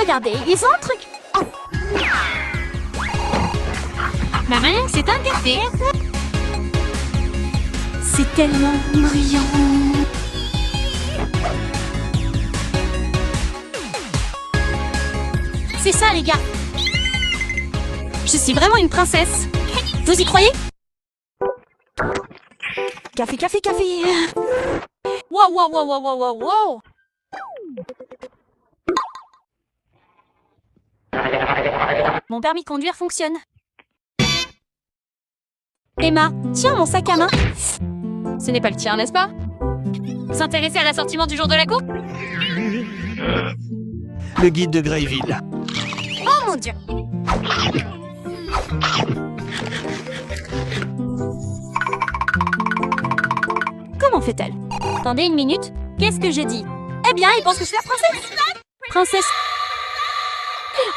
Regardez, ils ont un truc. Oh. Maman, c'est un café. C'est tellement brillant. C'est ça, les gars. Je suis vraiment une princesse. Vous y croyez? Café, café, café. Wow, wow, wow, wow, wow, wow, wow. Mon permis de conduire fonctionne. Emma, tiens mon sac à main. Ce n'est pas le tien, n'est-ce pas? S'intéresser à l'assortiment du jour de la cour? Le guide de Greyville. Oh mon Dieu. Comment fait-elle? Attendez une minute. Qu'est-ce que j'ai dit? Eh bien, il pense que je suis la princesse. Princesse.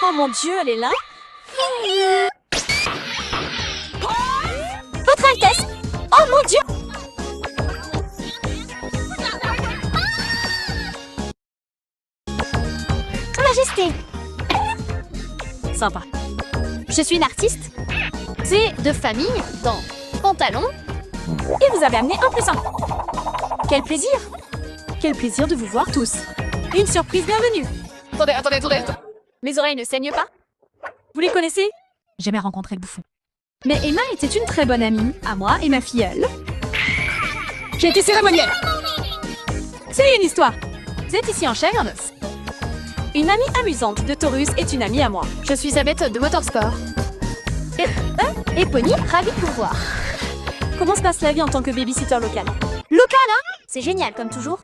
Oh mon Dieu, elle est là. Votre Altesse. Oh mon Dieu. Majesté. Sympa. Je suis une artiste. C'est de famille dans pantalon. Et vous avez amené un plus un. Quel plaisir. Quel plaisir de vous voir tous. Une surprise bienvenue. Attendez. Mes oreilles ne saignent pas? Vous les connaissez? J'ai jamais rencontré le bouffon. Mais Emma était une très bonne amie à moi et ma filleule. J'ai été cérémonielle. C'est une histoire. Vous êtes ici en chair et en os. Une amie amusante de Taurus est une amie à moi. Je suis sa bête de motorsport. Et Pony, ravie de vous voir. Comment se passe la vie en tant que babysitter local? Local, hein? C'est génial, comme toujours.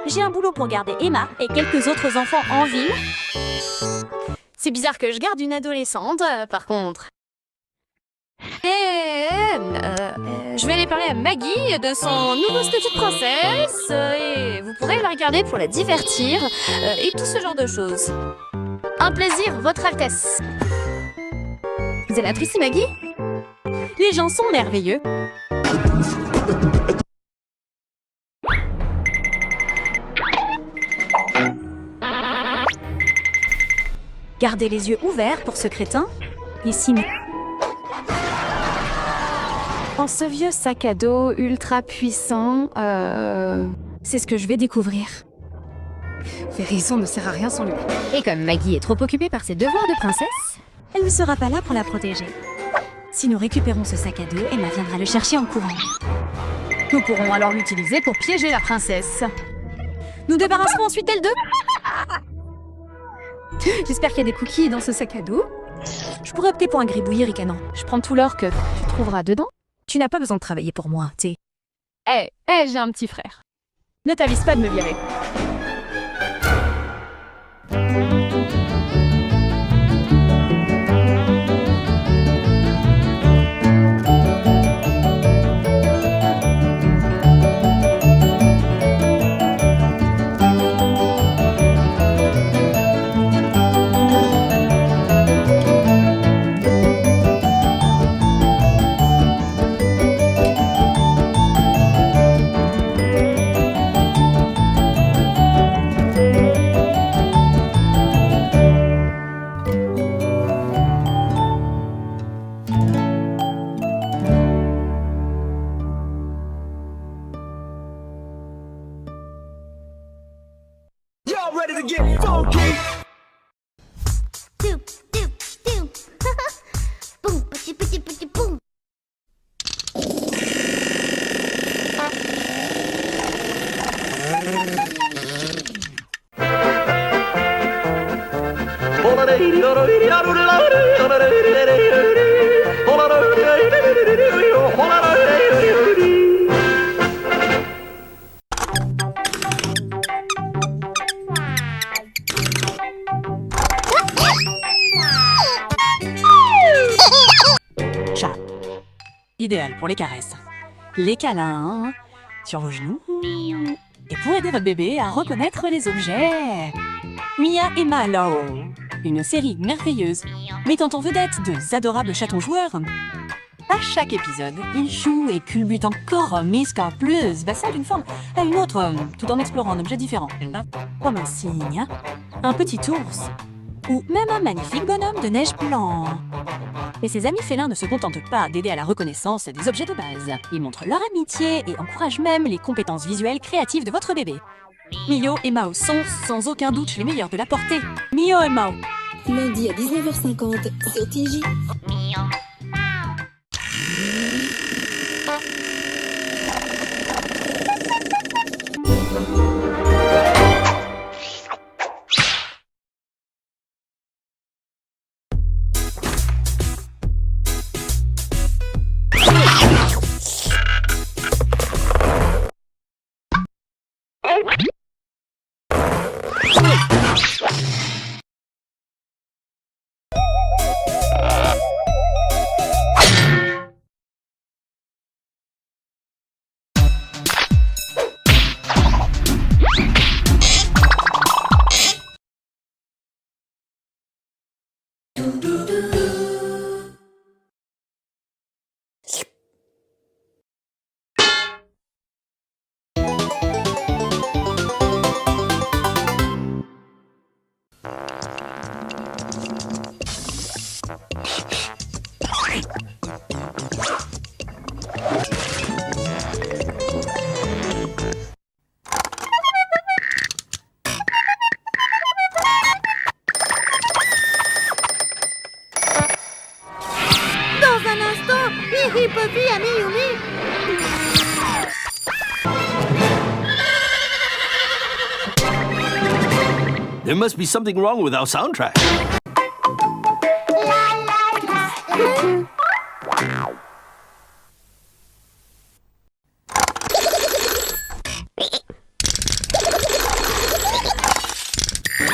J'ai un boulot pour garder Emma et quelques autres enfants en ville. C'est bizarre que je garde une adolescente, par contre. Je vais aller parler à Maggie de son nouveau statut de princesse et vous pourrez la regarder pour la divertir et tout ce genre de choses. Un plaisir, Votre Altesse. Vous allez apprécier Maggie? Les gens sont merveilleux. Gardez les yeux ouverts pour ce crétin. Ici. Dans ce vieux sac à dos ultra puissant, c'est ce que je vais découvrir. Vérison ne sert à rien sans lui. Et comme Maggie est trop occupée par ses devoirs de princesse, elle ne sera pas là pour la protéger. Si nous récupérons ce sac à dos, Emma viendra le chercher en courant. Nous pourrons alors l'utiliser pour piéger la princesse. Nous débarrasserons ensuite d'elle d'eux. J'espère qu'il y a des cookies dans ce sac à dos. Je pourrais opter pour un gribouillis ricanant. Je prends tout l'or que tu trouveras dedans. Tu n'as pas besoin de travailler pour moi, tu sais. j'ai un petit frère. Ne t'avise pas de me virer. Ready to get funky. Doop, doop, doop. Boom, pussy, pussy, pussy, boom. Chat. Idéal pour les caresses. Les câlins sur vos genoux. Et pour aider votre bébé à reconnaître les objets. Mia et Malo. Une série merveilleuse mettant en vedette deux adorables chatons joueurs. À chaque épisode, ils jouent et culbutent encore Miss Carpleuse passant d'une forme à une autre, tout en explorant un objet différent. Comme un cygne, un petit ours, ou même un magnifique bonhomme de neige blanc. Et ses amis félins ne se contentent pas d'aider à la reconnaissance des objets de base. Ils montrent leur amitié et encouragent même les compétences visuelles créatives de votre bébé. Mio et Mao sont sans aucun doute les meilleurs de la portée. Mio et Mao. Lundi à 19h50 sur TJ. Dans un instant, Hihi Puffy a mis Yumi. There must be something wrong with our soundtrack.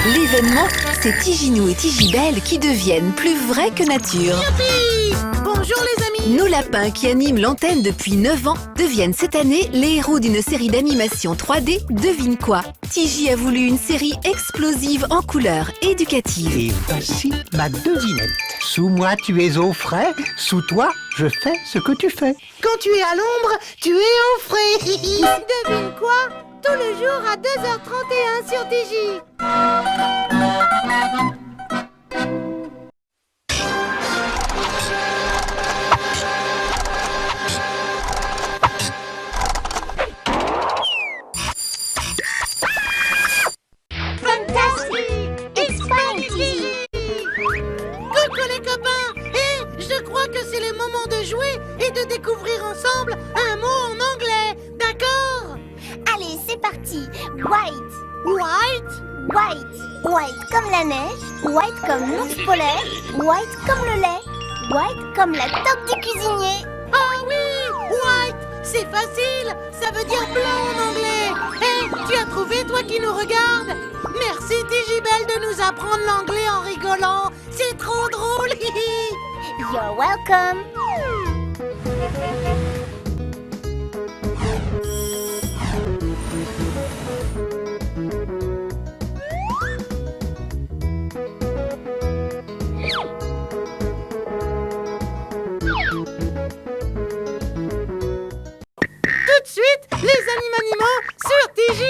L'événement, c'est Tijinou et Tijibelle qui deviennent plus vrais que nature. Bonjour les amis. Nos lapins qui animent l'antenne depuis 9 ans deviennent cette année les héros d'une série d'animation 3D. Devine quoi? Tiji a voulu une série explosive en couleurs, éducative. Et voici ma devinette. Sous moi, tu es au frais. Sous toi, je fais ce que tu fais. Quand tu es à l'ombre, tu es au frais. Devine quoi? Tous les jours à 2h31 sur TJ. Coucou les copains. Je crois que c'est le moment de jouer et de découvrir ensemble un mot en anglais. D'accord? Allez, c'est parti. White. White. White. White comme la neige. White comme l'ours polaire. White comme le lait. White comme la toque du cuisinier. Ah oui, white. C'est facile. Ça veut dire blanc en anglais. Tu as trouvé, toi qui nous regardes? Merci Tijibelle de nous apprendre l'anglais en rigolant. C'est trop drôle. You're welcome. Tout de suite, les animaux sur TJ.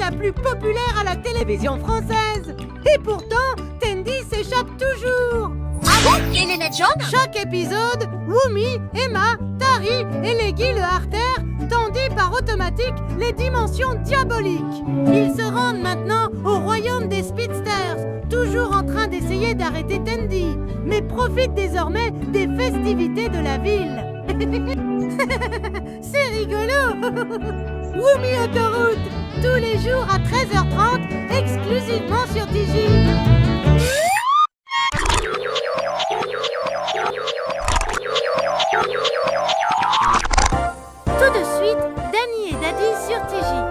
la plus populaire à la télévision française. Et pourtant, Tandy s'échappe toujours. Ah bon? Et les lettres jaunes? Chaque épisode, Woomy, Emma, Tari et Leggy le Harter tendent par automatique les dimensions diaboliques. Ils se rendent maintenant au royaume des Speedsters, toujours en train d'essayer d'arrêter Tandy, mais profitent désormais des festivités de la ville. C'est rigolo. Woomy Autoroute, tous les jours à 13h30, exclusivement sur Digi. Tout de suite, Danny et Daddy sur Digi.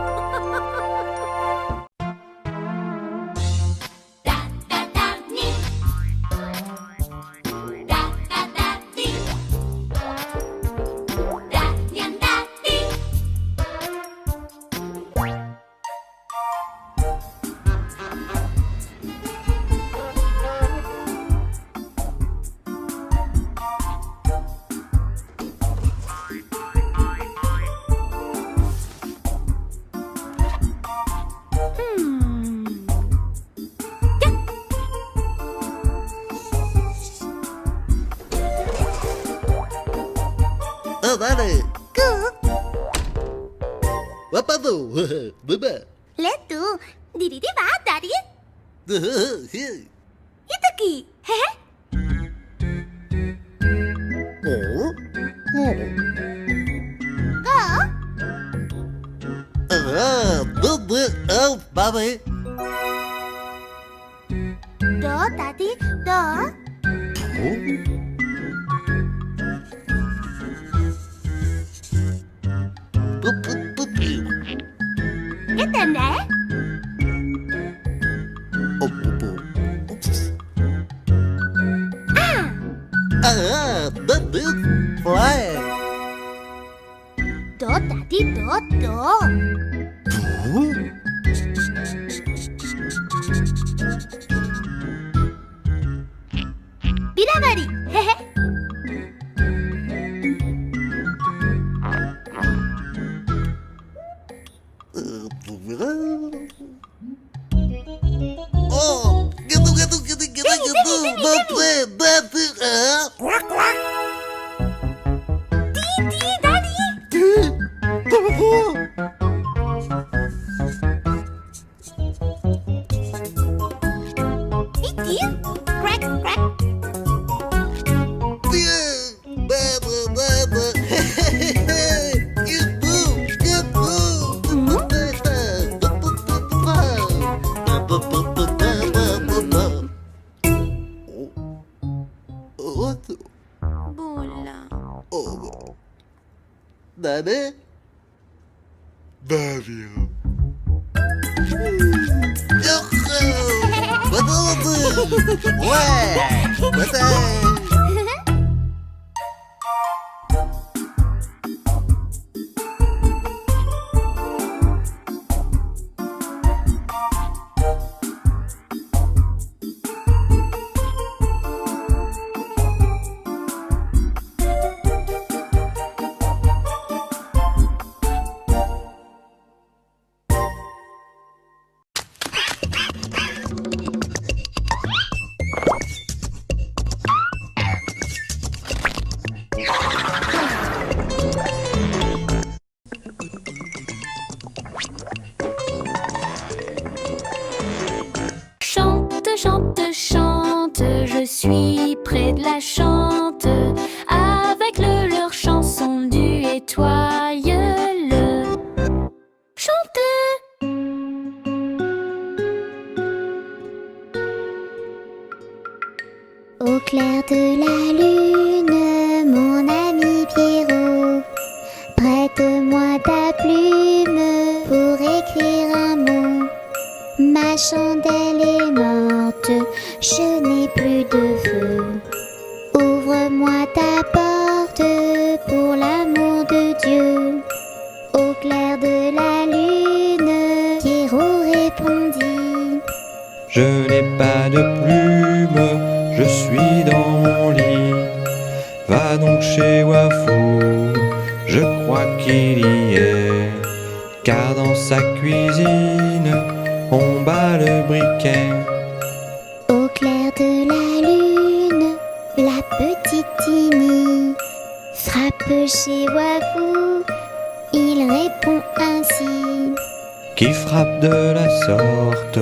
Vale. Wapado. Baba. Let's do. Didi va, Daddy. Itaki. Babe. Do, Tati, do. Ketene? Flag. Do, Tati, do. Bilamari. Oh, gitu. Babe. Quack, quack. Titi, Dali. Iti, crack, crack. Babe. Babe. Chante, je suis près de la chante, avec leur chanson du étoile-le. Chantez! Au clair de la lune, mon ami Pierrot, prête-moi ta plume pour écrire un mot. Ma chandelle est morte, je n'ai plus de feu. Ouvre-moi ta porte pour l'amour de Dieu. Au clair de la lune, Pierrot répondit: Je n'ai pas de plume, je suis dans mon lit. Va donc chez Wafou, je crois qu'il y est. Car dans sa cuisine, on bat le briquet. Au clair de la lune, la petite Tini frappe chez Wafou. Il répond ainsi: Qui frappe de la sorte?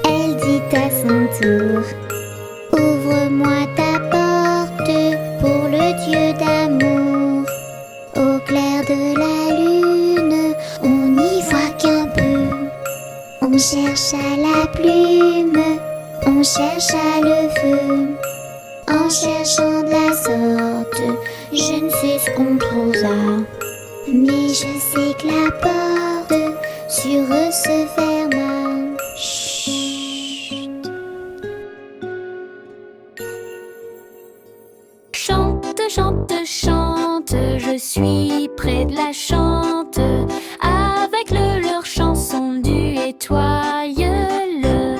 Elle dit à son tour: Ouvre-moi ta porte pour le Dieu d'amour. Au clair de la lune, on n'y voit qu'un peu. On cherche à la plume, on cherche à le feu. En cherchant de la sorte, je ne sais ce qu'on trouva. Mais je sais que la porte sur eux se ferma. Chut. Chante, je suis près de la chante, avec leur chanson du étoile-le.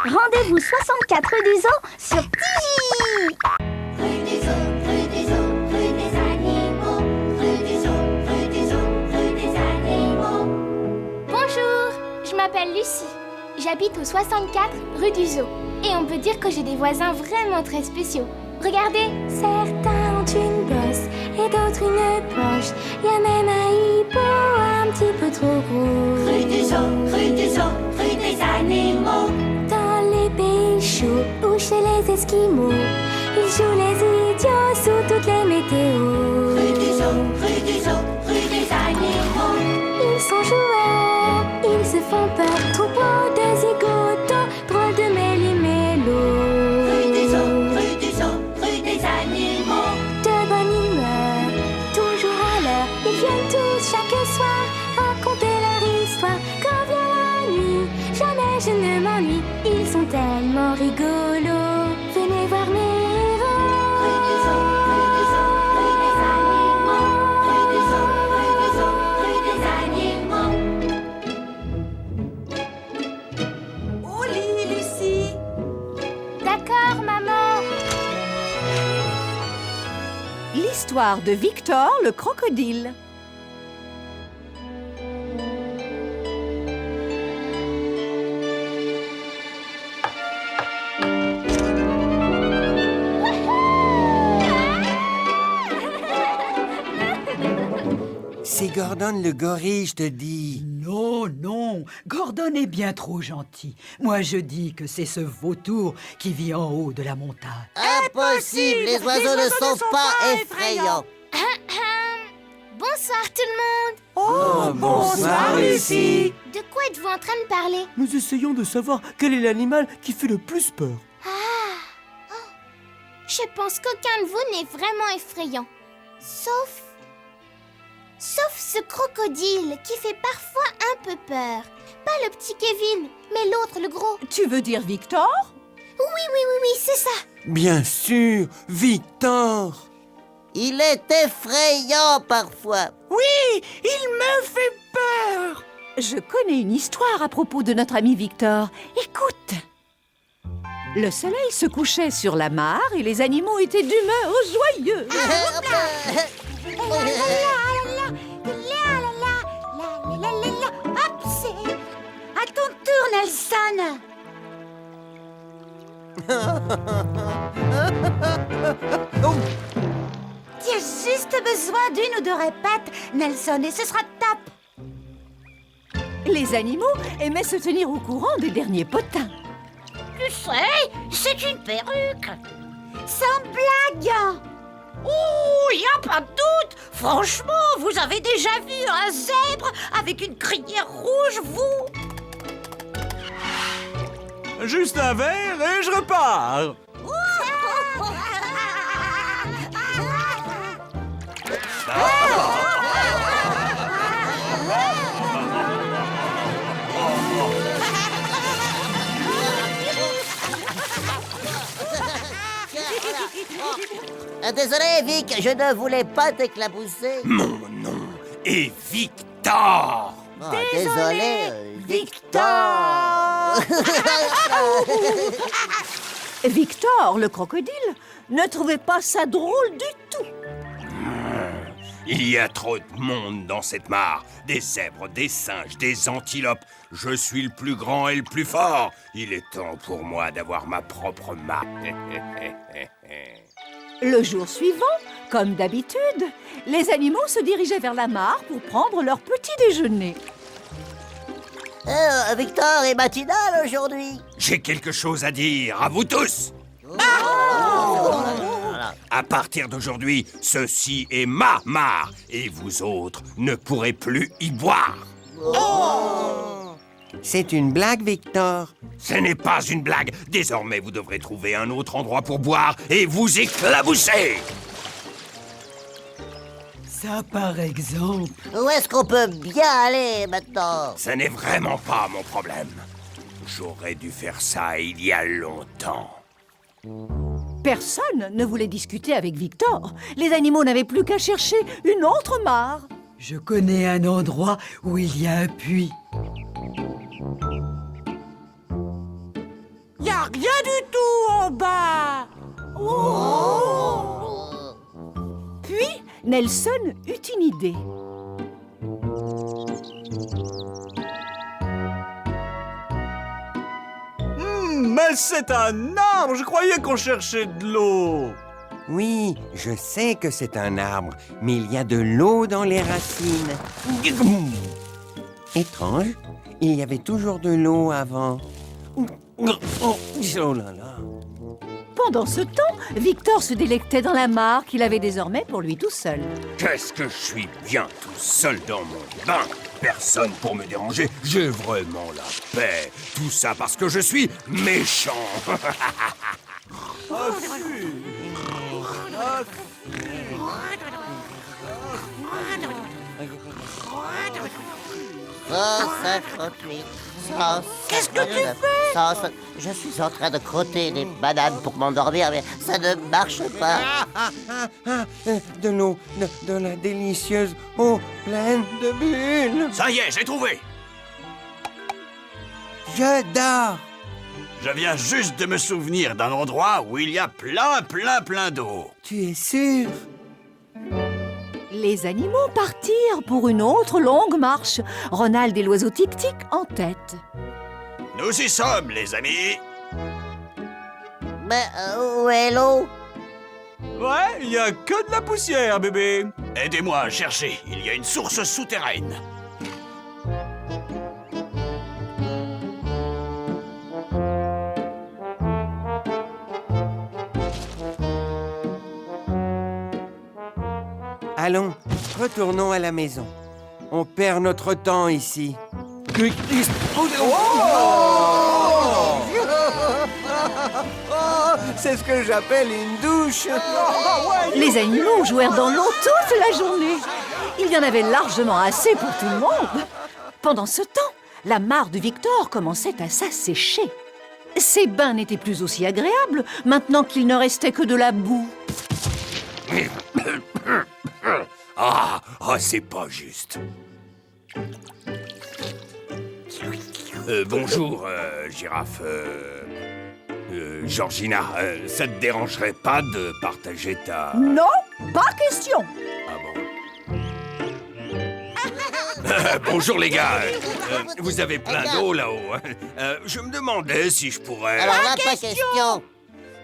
Rendez-vous 64 rue des Eaux sur TJ. Rue des Eaux, rue des Eaux, rue des animaux. Rue des Eaux, rue des Eaux, rue des animaux. Bonjour Je m'appelle Lucie. J'habite au 64 rue du Zoo. Et on peut dire que j'ai des voisins vraiment très spéciaux. Regardez, certains ont une bosse et d'autres une poche. Y a même un hippo un petit peu trop gros. Rue du Zoo, rue des animaux. Dans les pays chauds ou chez les Esquimaux, ils jouent les idiots sous toutes les météos. Rue du Zoo, rue des animaux. Ils sont joueurs, ils se font peur. Troupeau de zigotos, drôle de méli-mélo. Rue du Zoo, rue des animaux. De bonne humeur, toujours à l'heure. Ils viennent tous chaque soir raconter leur histoire. Quand vient la nuit, jamais je ne m'ennuie. Ils sont tellement rigolos. Venez voir mes héros. Rue du Zoo, rue des animaux. Rue du Zoo, rue des animaux. Au lit, Lucie. D'accord, maman. L'histoire de Victor le crocodile. C'est Gordon le gorille, je te dis. Non, non, Gordon est bien trop gentil. Moi, je dis que c'est ce vautour qui vit en haut de la montagne. Impossible, les oiseaux ne sont pas effrayants. Bonsoir tout le monde. Oh, bonsoir, Lucie. De quoi êtes-vous en train de parler? Nous essayons de savoir quel est l'animal qui fait le plus peur. Je pense qu'aucun de vous n'est vraiment effrayant. Sauf ce crocodile qui fait parfois un peu peur. Pas le petit Kevin, mais l'autre, le gros. Tu veux dire Victor? Oui, c'est ça. Bien sûr, Victor. Il est effrayant parfois. Oui, il me fait peur. Je connais une histoire à propos de notre ami Victor. Écoute. Le soleil se couchait sur la mare et les animaux étaient d'humeur joyeuse. Hop, c'est... À ton tour, Nelson. Tu as juste besoin d'une ou deux répètes, Nelson, et ce sera top. Les animaux aimaient se tenir au courant des derniers potins. Tu sais, c'est une perruque. Sans blague. Oh, y a pas de doute. Franchement, vous avez déjà vu un zèbre avec une crinière rouge, vous? Juste un verre et je repars. Désolé, Vic, je ne voulais pas t'éclabousser. Mon nom est Victor. Désolé, Victor. Victor, le crocodile, ne trouvait pas ça drôle du tout. Il y a trop de monde dans cette mare. Des zèbres, des singes, des antilopes. Je suis le plus grand et le plus fort. Il est temps pour moi d'avoir ma propre mare. Le jour suivant, comme d'habitude, les animaux se dirigeaient vers la mare pour prendre leur petit déjeuner. Victor est matinal aujourd'hui. J'ai quelque chose à dire à vous tous. À partir d'aujourd'hui, ceci est ma mare et vous autres ne pourrez plus y boire. C'est une blague, Victor. Ce n'est pas une blague. Désormais, vous devrez trouver un autre endroit pour boire et vous éclabousser. Ça, par exemple. Où est-ce qu'on peut bien aller maintenant? Ce n'est vraiment pas mon problème. J'aurais dû faire ça il y a longtemps. Personne ne voulait discuter avec Victor. Les animaux n'avaient plus qu'à chercher une autre mare. Je connais un endroit où il y a un puits. Y a rien du tout en bas. Puis, Nelson eut une idée. Mais c'est un arbre! Je croyais qu'on cherchait de l'eau! Oui, je sais que c'est un arbre, mais il y a de l'eau dans les racines. Étrange, il y avait toujours de l'eau avant. Oh là là. Pendant ce temps, Victor se délectait dans la mare qu'il avait désormais pour lui tout seul. Qu'est-ce que je suis bien tout seul dans mon bain. Personne pour me déranger. J'ai vraiment la paix. Tout ça parce que je suis méchant. Qu'est-ce que tu fais? Je suis en train de crotter des bananes pour m'endormir, mais ça ne marche pas. De l'eau, de la délicieuse eau pleine de bulles. Ça y est, j'ai trouvé. Je dors. Je viens juste de me souvenir d'un endroit où il y a plein d'eau. Tu es sûr? Les animaux partirent pour une autre longue marche, Ronald et l'oiseau Tic-Tic en tête. Nous y sommes, les amis. Mais où est l'eau? Ouais, il y a que de la poussière, bébé. Aidez-moi à chercher, il y a une source souterraine. Allons, retournons à la maison. On perd notre temps ici. C'est ce que j'appelle une douche. Les animaux jouèrent dans l'eau toute la journée. Il y en avait largement assez pour tout le monde. Pendant ce temps, la mare de Victor commençait à s'assécher. Ses bains n'étaient plus aussi agréables, maintenant qu'il ne restait que de la boue. C'est pas juste. Bonjour, girafe. Georgina, ça te dérangerait pas de partager ta... Non, pas question. Bonjour les gars, vous avez plein d'eau là-haut. Je me demandais si je pourrais... Alors là, pas question.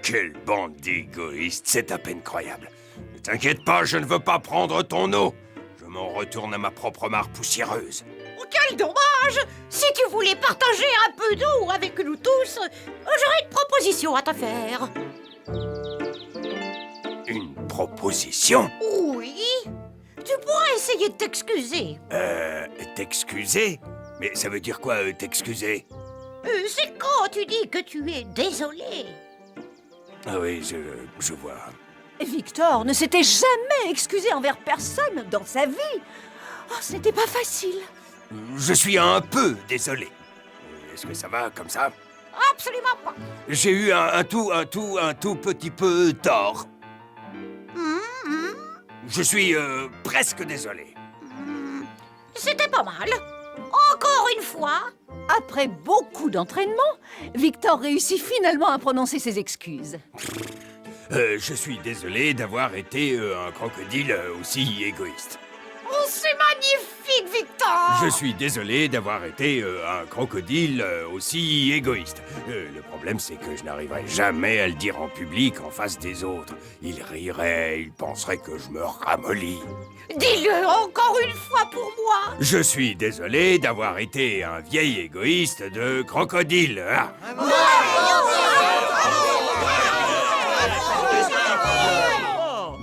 Quelle bande d'égoïstes, c'est à peine croyable. Ne t'inquiète pas, je ne veux pas prendre ton eau. Je m'en retourne à ma propre mare poussiéreuse. Quel dommage! Si tu voulais partager un peu d'eau avec nous tous, j'aurais une proposition à te faire. Une proposition? Oui. Tu pourrais essayer de t'excuser. T'excuser? Mais ça veut dire quoi, t'excuser? C'est quand tu dis que tu es désolé. Ah oui, je vois. Victor ne s'était jamais excusé envers personne dans sa vie. Oh, ce n'était pas facile. Je suis un peu désolé. Est-ce que ça va comme ça? Absolument pas. J'ai eu un tout petit peu tort. Je suis presque désolé. C'était pas mal. Encore une fois. Après beaucoup d'entraînement, Victor réussit finalement à prononcer ses excuses. Je suis désolé d'avoir été un crocodile aussi égoïste. Oh, c'est magnifique, Victor! Je suis désolé d'avoir été un crocodile aussi égoïste. Le problème, c'est que je n'arriverai jamais à le dire en public en face des autres. Ils riraient, ils penseraient que je me ramollis. Dis-le encore une fois pour moi! Je suis désolé d'avoir été un vieil égoïste de crocodile. Ah.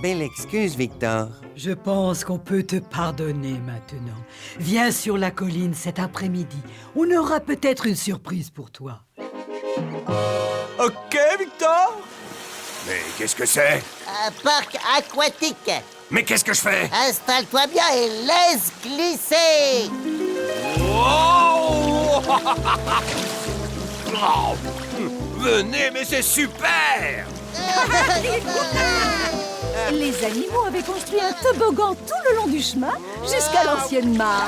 Belle excuse, Victor. Je pense qu'on peut te pardonner maintenant. Viens sur la colline cet après-midi. On aura peut-être une surprise pour toi. Ok, Victor? Mais qu'est-ce que c'est? Un parc aquatique. Mais qu'est-ce que je fais? Installe-toi bien et laisse glisser. Oh oh, venez, mais c'est super! Les animaux avaient construit un toboggan tout le long du chemin jusqu'à l'ancienne mare.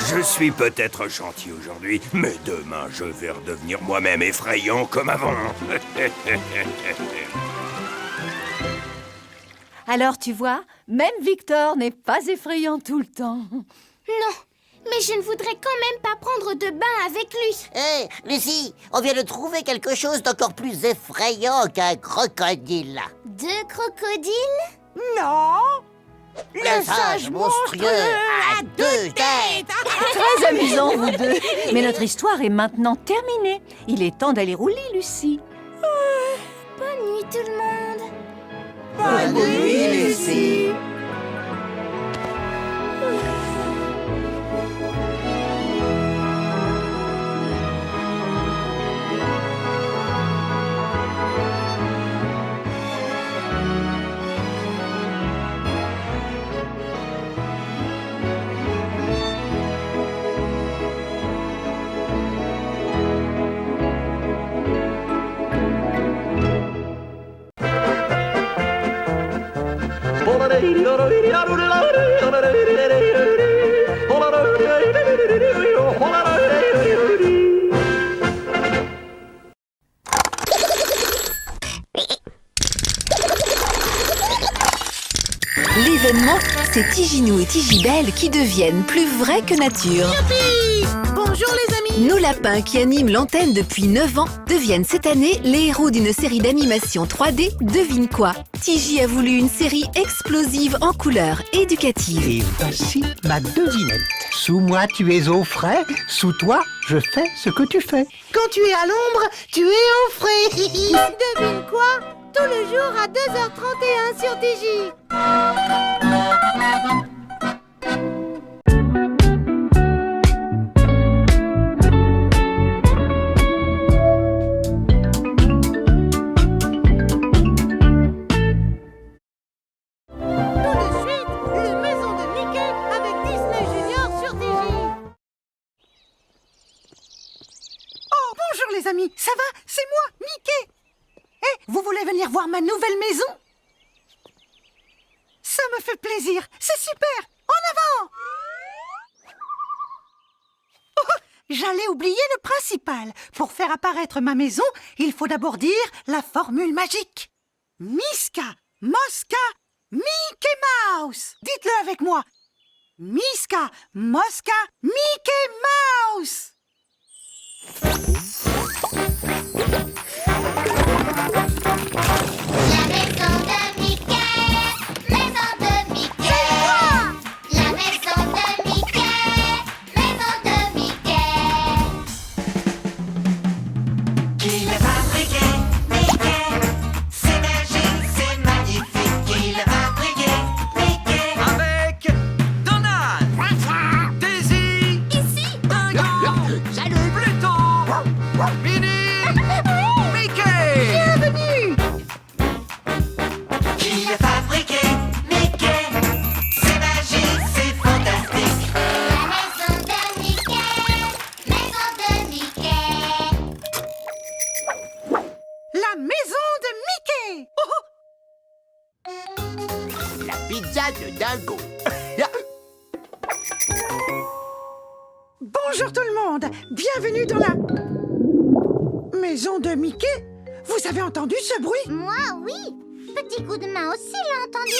Je suis peut-être gentil aujourd'hui, mais demain je vais redevenir moi-même effrayant comme avant. Alors tu vois, même Victor n'est pas effrayant tout le temps. Non, mais je ne voudrais quand même pas prendre de bain avec lui. Hé, Lucie, on vient de trouver quelque chose d'encore plus effrayant qu'un crocodile. Deux crocodiles? Non! Le singe monstrueux à deux têtes. Très amusant, vous deux. Mais notre histoire est maintenant terminée. Il est temps d'aller au lit, Lucie. Bonne nuit tout le monde. Bonne nuit, Lucie. L'événement, c'est Tiginou et Tigibelle qui deviennent plus vrais que nature. Youpi! Bonjour les amis! Nos lapins qui animent l'antenne depuis 9 ans deviennent cette année les héros d'une série d'animation 3D Devine quoi. Tigi a voulu une série explosive en couleurs, éducative. Et voici ma devinette. Sous moi, tu es au frais. Sous toi, je fais ce que tu fais. Quand tu es à l'ombre, tu es au frais. Devine quoi? Tous les jours à 2h31 sur TJ. Les amis, ça va? C'est moi, Mickey. Vous voulez venir voir ma nouvelle maison? Ça me fait plaisir, c'est super. En avant! Oh, j'allais oublier le principal. Pour faire apparaître ma maison, il faut d'abord dire la formule magique. Miska, Moska, Mickey Mouse. Dites-le avec moi. Miska, Moska, Mickey Mouse. La maison de Mickey, maison de Mickey. La maison de Mickey, maison de Mickey. Qui l'a fabriqué, Mickey? C'est magique, c'est magnifique. Qui l'a fabriqué, Mickey? Avec Donald, Daisy, Ici. Dingo, Salut. Pluton, Minnie, Mickey. Bienvenue. Qui l'a fabriqué, Mickey? C'est magique, c'est fantastique. La maison de Mickey, maison de Mickey. La maison de Mickey. La pizza de Dingo. Bonjour tout le monde. Bienvenue dans la maison de Mickey. Vous avez entendu ce bruit? Moi, oui. Petit coup de main aussi l'a entendu.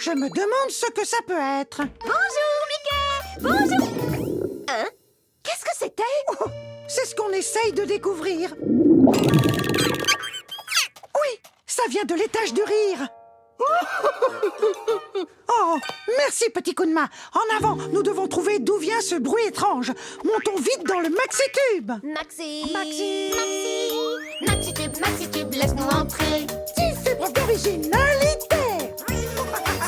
Je me demande ce que ça peut être. Bonjour, Mickey. Bonjour. Hein? Qu'est-ce que c'était? C'est ce qu'on essaye de découvrir. Oui, ça vient de l'étage du rire. Oh, merci petit coup de main. En avant, nous devons trouver d'où vient ce bruit étrange. Montons vite dans le maxi-tube. Maxi. Maxi. Maxi-tube, laisse-nous entrer. Tu fais preuve d'originalité.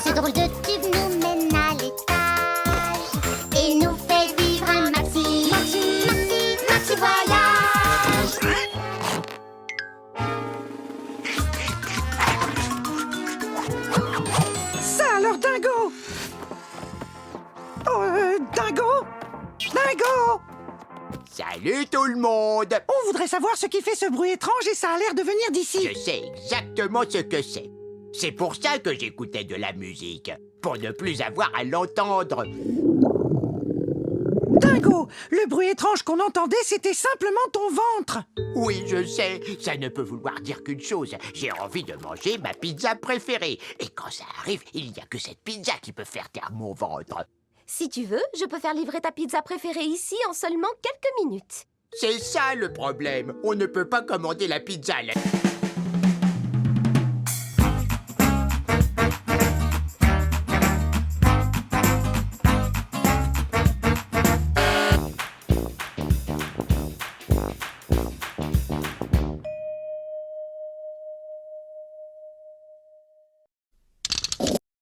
Ce drôle de tube nous mène à l'étage et nous fait vivre un maxi voyage. Ça alors, Dingo. Oh, Dingo. Dingo. Salut tout le monde! On voudrait savoir ce qui fait ce bruit étrange et ça a l'air de venir d'ici. Je sais exactement ce que c'est. C'est pour ça que j'écoutais de la musique, pour ne plus avoir à l'entendre. Dingo, le bruit étrange qu'on entendait, c'était simplement ton ventre. Oui, je sais, ça ne peut vouloir dire qu'une chose. J'ai envie de manger ma pizza préférée. Et quand ça arrive, il n'y a que cette pizza qui peut faire taire mon ventre. Si tu veux, je peux faire livrer ta pizza préférée ici en seulement quelques minutes. C'est ça le problème. On ne peut pas commander la pizza à la...